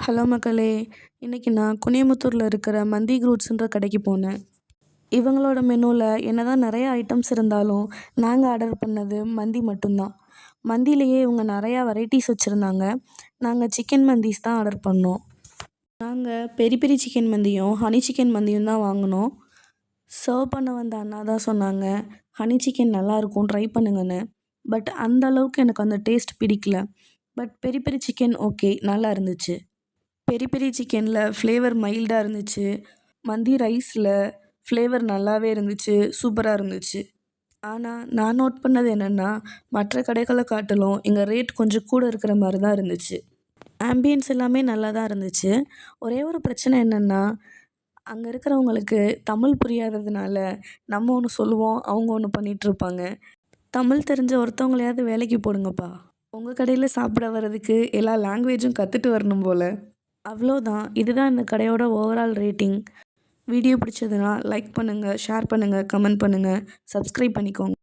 Hello மக்களே! இன்னைக்கு நான் குனியமுத்தூர்ல இருக்கிற மந்தி குரூட்ஸ்ன்ற கடைக்கு போனேன். இவங்களோட மெனுல என்னதான் நெறைய ஐட்டம்ஸ் இருந்தாலும், நாங்க ஆர்டர் பண்ணது மந்தி மட்டும் தான். மந்தியிலேயே இவங்க நெறையா வெரைட்டிஸ் வச்சிருந்தாங்க. நாங்க சிக்கன் மந்தீஸ் தான் ஆர்டர் பண்ணோம். நாங்க பெரி பெரி சிக்கன் மந்தியும், ஹனி சிக்கன் மந்தியும் தான் வாங்குனோம். சர்வ் பண்ண வந்த அண்ணா தான் சொன்னாங்க, ஹனி சிக்கன் நல்லாயிருக்கும் ட்ரை பண்ணுங்கன்னு. பட் அந்த அளவுக்கு எனக்கு அந்த டேஸ்ட் பிடிக்கல. But peri peri chicken okay, நல்லா இருந்துச்சு. பெரி பெரி சிக்கனில் ஃப்ளேவர் மைல்டாக இருந்துச்சு. மந்தி ரைஸில் ஃப்ளேவர் நல்லாவே இருந்துச்சு, சூப்பராக இருந்துச்சு. ஆனால் நான் நோட் பண்ணது என்னென்னா, மற்ற கடைகளை காட்டிலும் இங்கே ரேட் கொஞ்சம் கூட இருக்கிற மாதிரி தான் இருந்துச்சு. ஆம்பியன்ஸ் எல்லாமே நல்லா தான் இருந்துச்சு. ஒரே ஒரு பிரச்சனை என்னென்னா, அங்கே இருக்கிறவங்களுக்கு தமிழ் புரியாததுனால நம்ம ஒன்று சொல்லுவோம், அவங்க ஒன்று பண்ணிகிட்ருப்பாங்க. தமிழ் தெரிஞ்ச ஒருத்தவங்களையாவது வேலைக்கு போடுங்கப்பா. உங்கள் கடையில் சாப்பிட வர்றதுக்கு எல்லா லாங்குவேஜும் கற்றுட்டு வரணும் போல். அவ்வளோதான். இதுதான் இந்த கடையோட ஓவரால் ரேட்டிங். வீடியோ பிடிச்சதுன்னா லைக் பண்ணுங்கள், ஷேர் பண்ணுங்கள், கமெண்ட் பண்ணுங்கள், சப்ஸ்கிரைப் பண்ணிக்கோங்க.